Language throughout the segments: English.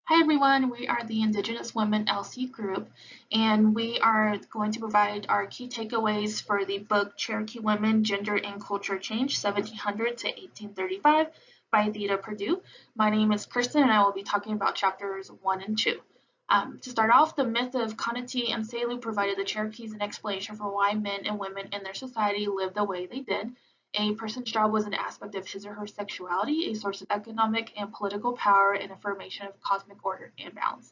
Hi everyone, we are the Indigenous Women LC group, and we are going to provide our key takeaways for the book Cherokee Women, Gender and Culture Change, 1700 to 1835 by Theda Purdue. My name is Kristen, and I will be talking about chapters 1 and 2. To start off, the myth of Kanati and Selu provided the Cherokees an explanation for why men and women in their society lived the way they did. A person's job was an aspect of his or her sexuality, a source of economic and political power, and affirmation of cosmic order and balance.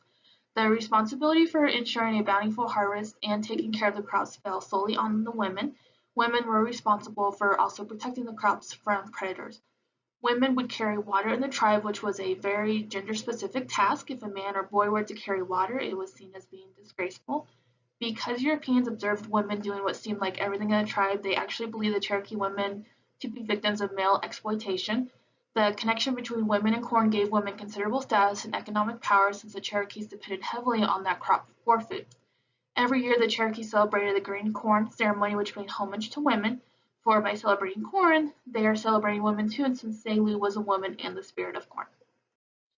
The responsibility for ensuring a bountiful harvest and taking care of the crops fell solely on the women. Women were responsible for also protecting the crops from predators. Women would carry water in the tribe, which was a very gender-specific task. If a man or boy were to carry water, it was seen as being disgraceful. Because Europeans observed women doing what seemed like everything in the tribe, they actually believed the Cherokee women to be victims of male exploitation. The connection between women and corn gave women considerable status and economic power since the Cherokees depended heavily on that crop for food. Every year, the Cherokee celebrated the green corn ceremony, which paid homage to women, for by celebrating corn, they are celebrating women too, and since Selu was a woman and the spirit of corn.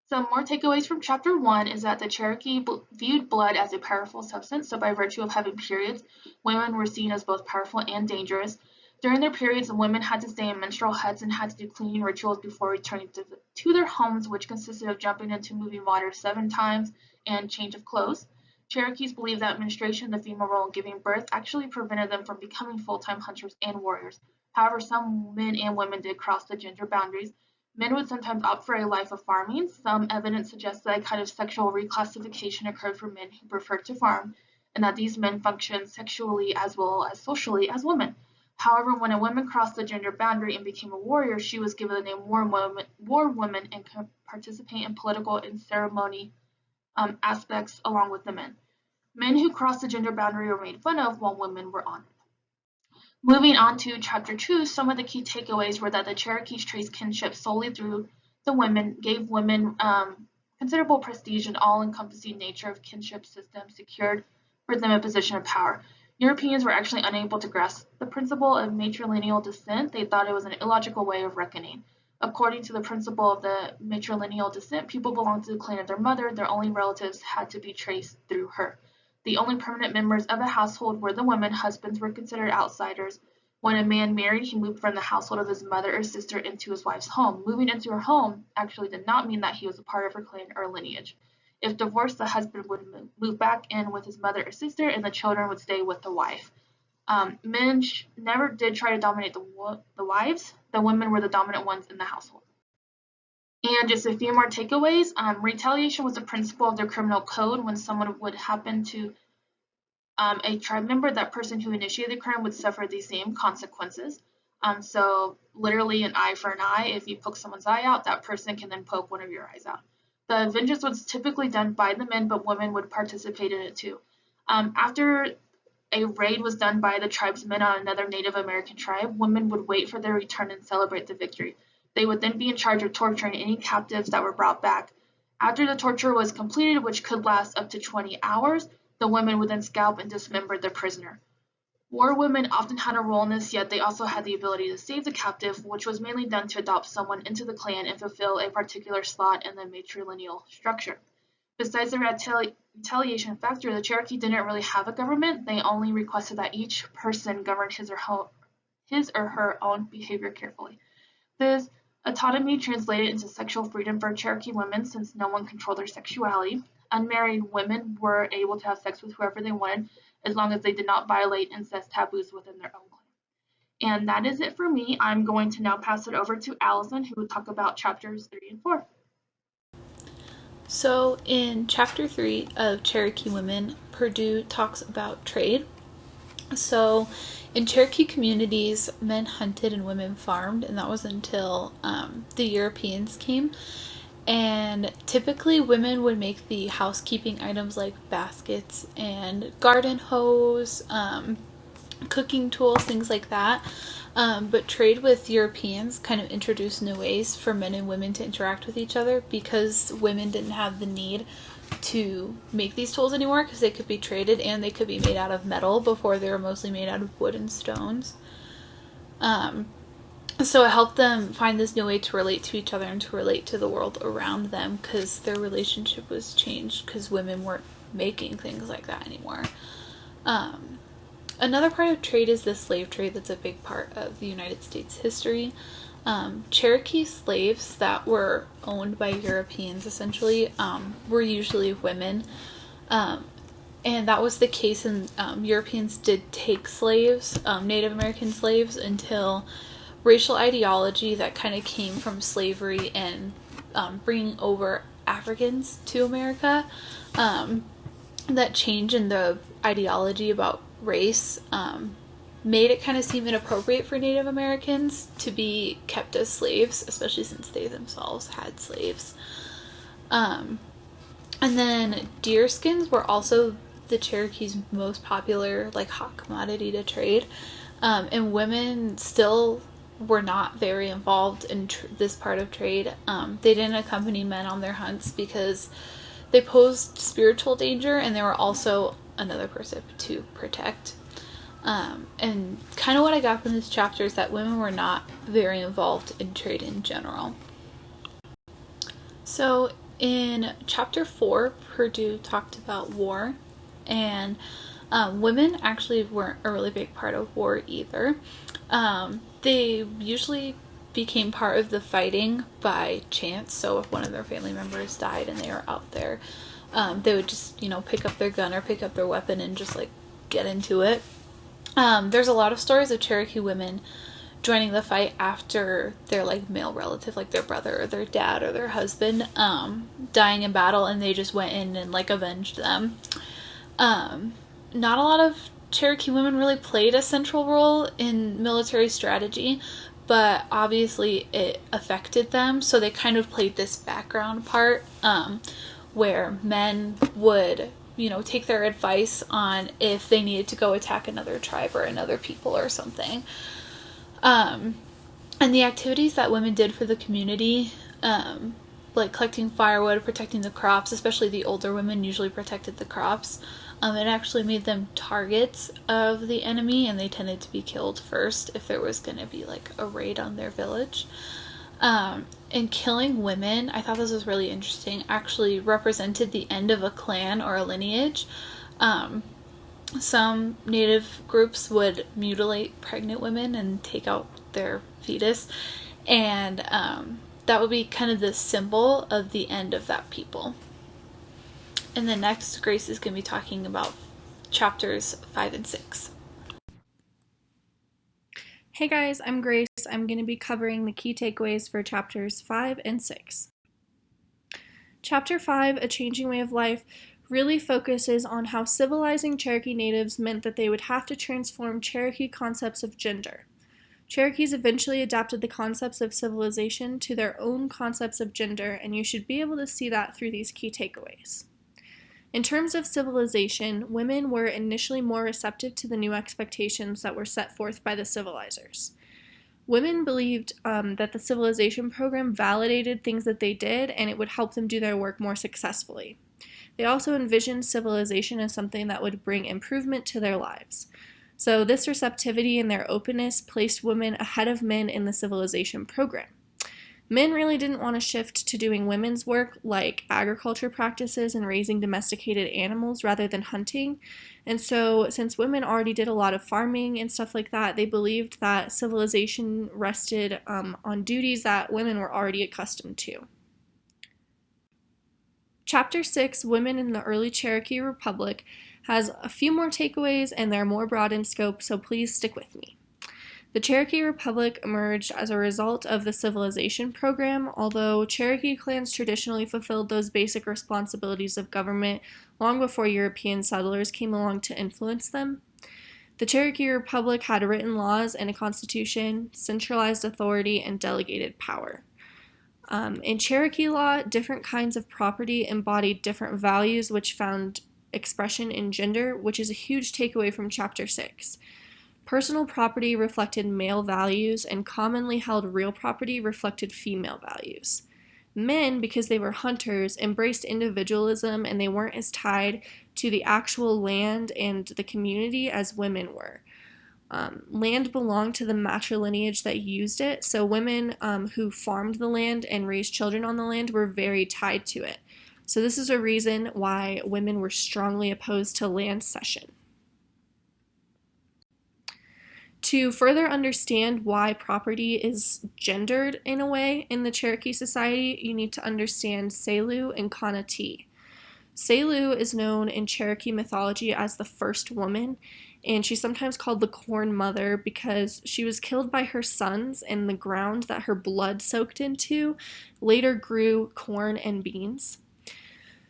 Some more takeaways from chapter 1 is that the Cherokee viewed blood as a powerful substance, so by virtue of having periods, women were seen as both powerful and dangerous. During their periods, the women had to stay in menstrual huts and had to do cleaning rituals before returning to their homes, which consisted of jumping into moving water 7 times and change of clothes. Cherokees believed that menstruation, the female role in giving birth, actually prevented them from becoming full-time hunters and warriors. However, some men and women did cross the gender boundaries. Men would sometimes opt for a life of farming. Some evidence suggests that a kind of sexual reclassification occurred for men who preferred to farm, and that these men functioned sexually as well as socially as women. However, when a woman crossed the gender boundary and became a warrior, she was given the name war woman and could participate in political and ceremony aspects along with the men. Men who crossed the gender boundary were made fun of, while women were honored. Moving on to chapter 2, some of the key takeaways were that the Cherokees traced kinship solely through the women, gave women considerable prestige, and all-encompassing nature of kinship systems secured for them a position of power. Europeans were actually unable to grasp the principle of matrilineal descent. They thought it was an illogical way of reckoning. According to the principle of the matrilineal descent, people belonged to the clan of their mother. Their only relatives had to be traced through her. The only permanent members of a household were the women. Husbands were considered outsiders. When a man married, he moved from the household of his mother or sister into his wife's home. Moving into her home actually did not mean that he was a part of her clan or lineage. If divorced, the husband would move back in with his mother or sister, and the children would stay with the wife. Men never did try to dominate the wives. The women were the dominant ones in the household. And just a few more takeaways. Retaliation was a principle of their criminal code. When someone would happen to a tribe member, that person who initiated the crime would suffer the same consequences. So literally an eye for an eye. If you poke someone's eye out, that person can then poke one of your eyes out. The vengeance was typically done by the men, but women would participate in it too. After a raid was done by the tribesmen on another Native American tribe, women would wait for their return and celebrate the victory. They would then be in charge of torturing any captives that were brought back. After the torture was completed, which could last up to 20 hours, the women would then scalp and dismember the prisoner. War women often had a role in this, yet they also had the ability to save the captive, which was mainly done to adopt someone into the clan and fulfill a particular slot in the matrilineal structure. Besides the retaliation factor, the Cherokee didn't really have a government. They only requested that each person govern his or her own behavior carefully. This autonomy translated into sexual freedom for Cherokee women since no one controlled their sexuality. Unmarried women were able to have sex with whoever they wanted as long as they did not violate incest taboos within their own clan. And that is it for me. I'm going to now pass it over to Allison, who will talk about chapters 3 and 4. So, in chapter 3 of Cherokee Women, Purdue talks about trade. So, in Cherokee communities, men hunted and women farmed, and that was until the Europeans came. And typically, women would make the housekeeping items like baskets and garden hose, cooking tools, things like that. But trade with Europeans kind of introduced new ways for men and women to interact with each other because women didn't have the need to make these tools anymore because they could be traded and they could be made out of metal. Before they were mostly made out of wood and stones. So it helped them find this new way to relate to each other and to relate to the world around them, because their relationship was changed because women weren't making things like that anymore. Another part of trade is the slave trade that's a big part of the United States history. Cherokee slaves that were owned by Europeans essentially were usually women. And that was the case, and Europeans did take slaves, Native American slaves, until racial ideology that kind of came from slavery and bringing over Africans to America, that change in the ideology about race made it kind of seem inappropriate for Native Americans to be kept as slaves, especially since they themselves had slaves. And then deer skins were also the Cherokees' most popular, like, hot commodity to trade. And women still were not very involved in this part of trade. They didn't accompany men on their hunts because they posed spiritual danger, and they were also another person to protect. And kind of what I got from this chapter is that women were not very involved in trade in general. So in chapter 4, Purdue talked about war, and women actually weren't a really big part of war either. They usually became part of the fighting by chance. So if one of their family members died and they were out there, they would just, pick up their gun or pick up their weapon and just, like, get into it. There's a lot of stories of Cherokee women joining the fight after their, like, male relative, like their brother or their dad or their husband, dying in battle, and they just went in and, like, avenged them. Not a lot of Cherokee women really played a central role in military strategy, but obviously it affected them, so they kind of played this background part, where men would, take their advice on if they needed to go attack another tribe or another people or something. And the activities that women did for the community, like collecting firewood, protecting the crops, especially the older women usually protected the crops. It actually made them targets of the enemy, and they tended to be killed first if there was going to be, like, a raid on their village. And killing women, I thought this was really interesting, actually represented the end of a clan or a lineage. Some native groups would mutilate pregnant women and take out their fetus, and that would be kind of the symbol of the end of that people. And then next, Grace is going to be talking about chapters 5 and 6. Hey guys, I'm Grace. I'm going to be covering the key takeaways for chapters 5 and 6. Chapter 5, A Changing Way of Life, really focuses on how civilizing Cherokee natives meant that they would have to transform Cherokee concepts of gender. Cherokees eventually adapted the concepts of civilization to their own concepts of gender, and you should be able to see that through these key takeaways. In terms of civilization, women were initially more receptive to the new expectations that were set forth by the civilizers. Women believed that the civilization program validated things that they did, and it would help them do their work more successfully. They also envisioned civilization as something that would bring improvement to their lives. So this receptivity and their openness placed women ahead of men in the civilization program. Men really didn't want to shift to doing women's work like agriculture practices and raising domesticated animals rather than hunting. And so since women already did a lot of farming and stuff like that, they believed that civilization rested on duties that women were already accustomed to. Chapter 6, Women in the Early Cherokee Republic, has a few more takeaways and they're more broad in scope, so please stick with me. The Cherokee Republic emerged as a result of the civilization program, although Cherokee clans traditionally fulfilled those basic responsibilities of government long before European settlers came along to influence them. The Cherokee Republic had written laws and a constitution, centralized authority, and delegated power. In Cherokee law, different kinds of property embodied different values which found expression in gender, which is a huge takeaway from Chapter 6. Personal property reflected male values, and commonly held real property reflected female values. Men, because they were hunters, embraced individualism, and they weren't as tied to the actual land and the community as women were. Land belonged to the matrilineage that used it, so women who farmed the land and raised children on the land were very tied to it. So this is a reason why women were strongly opposed to land cession. To further understand why property is gendered in a way in the Cherokee society, you need to understand Selu and Kanati. Selu is known in Cherokee mythology as the first woman, and she's sometimes called the Corn Mother because she was killed by her sons, and the ground that her blood soaked into later grew corn and beans.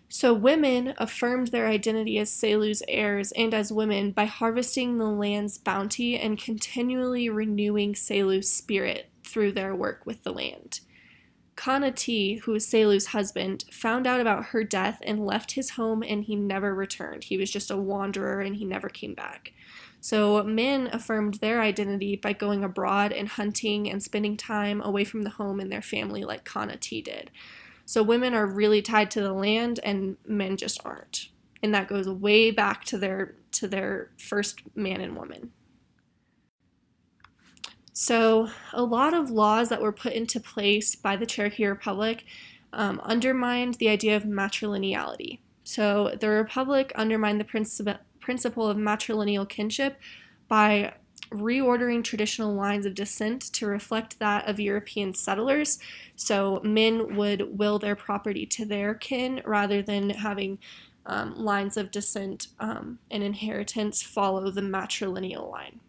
So women affirmed their identity as Selu's heirs and as women by harvesting the land's bounty and continually renewing Selu's spirit through their work with the land. Kanati, who was Selu's husband, found out about her death and left his home, and he never returned. He was just a wanderer and he never came back. So men affirmed their identity by going abroad and hunting and spending time away from the home and their family like Kanati did. So women are really tied to the land and men just aren't. And that goes way back to their first man and woman. So a lot of laws that were put into place by the Cherokee Republic undermined the idea of matrilineality. So the Republic undermined the principle of matrilineal kinship by reordering traditional lines of descent to reflect that of European settlers. So men would will their property to their kin rather than having lines of descent and inheritance follow the matrilineal line.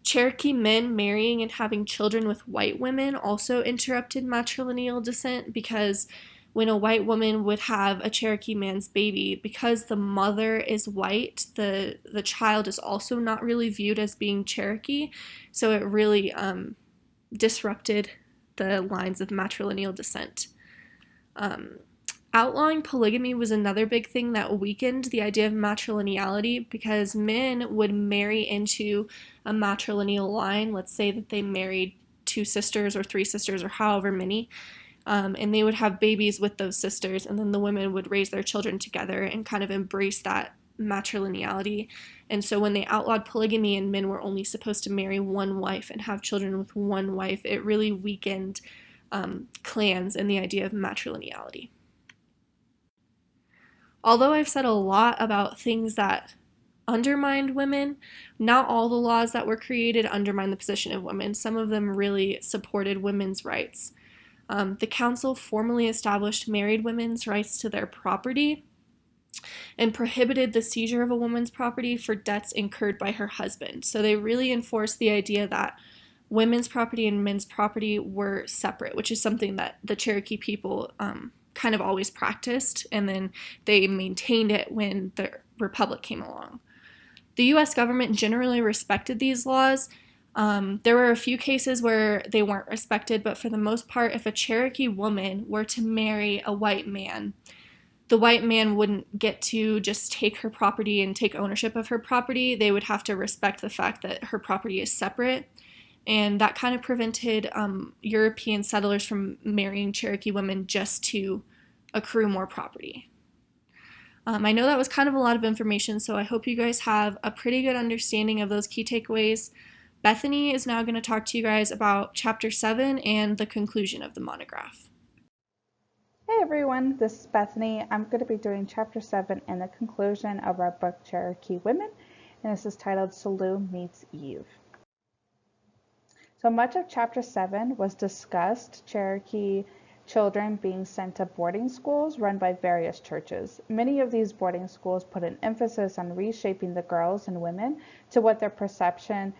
Cherokee men marrying and having children with white women also interrupted matrilineal descent because when a white woman would have a Cherokee man's baby, because the mother is white, the child is also not really viewed as being Cherokee, so it really disrupted the lines of matrilineal descent. Outlawing polygamy was another big thing that weakened the idea of matrilineality because men would marry into a matrilineal line. Let's say that they married 2 sisters or 3 sisters or however many, and they would have babies with those sisters, and then the women would raise their children together and kind of embrace that matrilineality. And so when they outlawed polygamy and men were only supposed to marry one wife and have children with one wife, it really weakened clans and the idea of matrilineality. Although I've said a lot about things that undermined women, not all the laws that were created undermined the position of women. Some of them really supported women's rights. The council formally established married women's rights to their property and prohibited the seizure of a woman's property for debts incurred by her husband. So they really enforced the idea that women's property and men's property were separate, which is something that the Cherokee people kind of always practiced, and then they maintained it when the Republic came along. The U.S. government generally respected these laws. There were a few cases where they weren't respected, but for the most part, if a Cherokee woman were to marry a white man, the white man wouldn't get to just take her property and take ownership of her property. They would have to respect the fact that her property is separate. And that kind of prevented European settlers from marrying Cherokee women just to accrue more property. I know that was kind of a lot of information, so I hope you guys have a pretty good understanding of those key takeaways. Bethany is now going to talk to you guys about Chapter 7 and the conclusion of the monograph. Hey everyone, this is Bethany. I'm going to be doing Chapter 7 and the conclusion of our book Cherokee Women, and this is titled Selu Meets Eve. So much of Chapter 7 was discussed Cherokee children being sent to boarding schools run by various churches. Many of these boarding schools put an emphasis on reshaping the girls and women to what their perception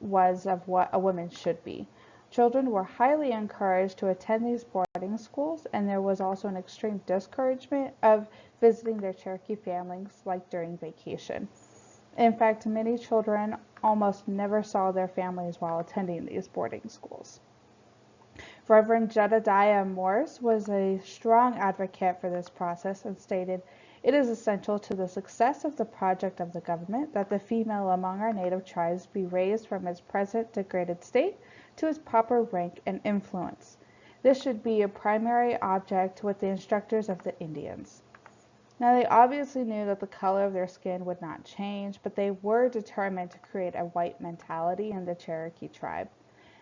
was of what a woman should be. Children were highly encouraged to attend these boarding schools, and there was also an extreme discouragement of visiting their Cherokee families, like during vacation. In fact, many children almost never saw their families while attending these boarding schools. Reverend Jedediah Morse was a strong advocate for this process and stated, "It is essential to the success of the project of the government that the female among our native tribes be raised from its present degraded state to its proper rank and influence. This should be a primary object with the instructors of the Indians." Now, they obviously knew that the color of their skin would not change, but they were determined to create a white mentality in the Cherokee tribe.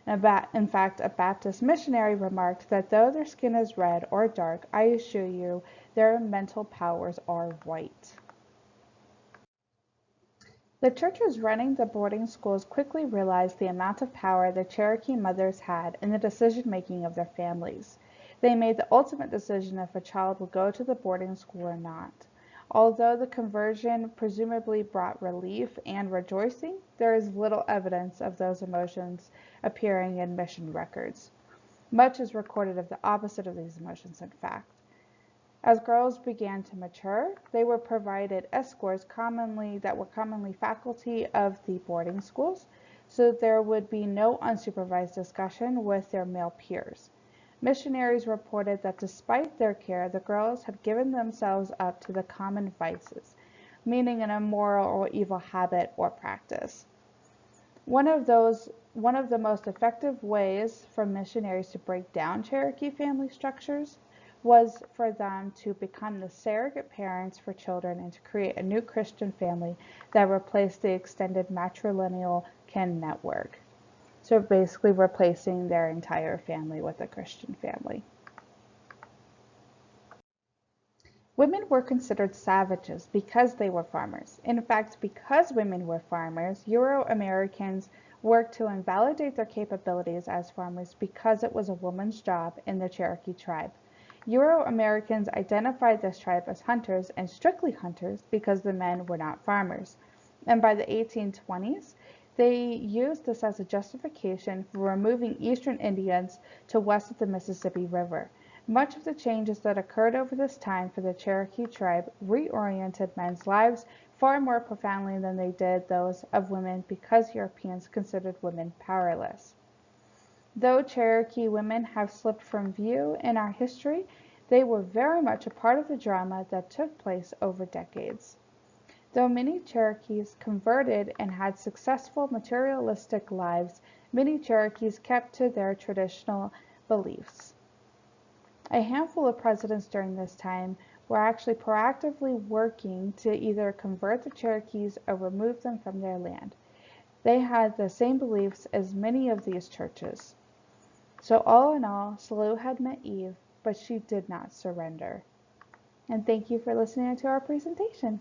In fact, a Baptist missionary remarked that though their skin is red or dark, I assure you their mental powers are white. The churches running the boarding schools quickly realized the amount of power the Cherokee mothers had in the decision-making of their families. They made the ultimate decision if a child would go to the boarding school or not. Although the conversion presumably brought relief and rejoicing, there is little evidence of those emotions appearing in mission records. Much is recorded of the opposite of these emotions, in fact. As girls began to mature, they were provided escorts that were commonly faculty of the boarding schools, so that there would be no unsupervised discussion with their male peers. Missionaries reported that despite their care, the girls had given themselves up to the common vices, meaning an immoral or evil habit or practice. One of the most effective ways for missionaries to break down Cherokee family structures was for them to become the surrogate parents for children and to create a new Christian family that replaced the extended matrilineal kin network. So basically replacing their entire family with a Christian family. Women were considered savages because they were farmers. In fact, because women were farmers, Euro-Americans worked to invalidate their capabilities as farmers because it was a woman's job in the Cherokee tribe. Euro-Americans identified this tribe as hunters and strictly hunters because the men were not farmers. And by the 1820s, they used this as a justification for removing Eastern Indians to west of the Mississippi River. Much of the changes that occurred over this time for the Cherokee tribe reoriented men's lives far more profoundly than they did those of women because Europeans considered women powerless. Though Cherokee women have slipped from view in our history, they were very much a part of the drama that took place over decades. Though many Cherokees converted and had successful materialistic lives, many Cherokees kept to their traditional beliefs. A handful of presidents during this time were actually proactively working to either convert the Cherokees or remove them from their land. They had the same beliefs as many of these churches. So all in all, Salu had met Eve, but she did not surrender. And thank you for listening to our presentation.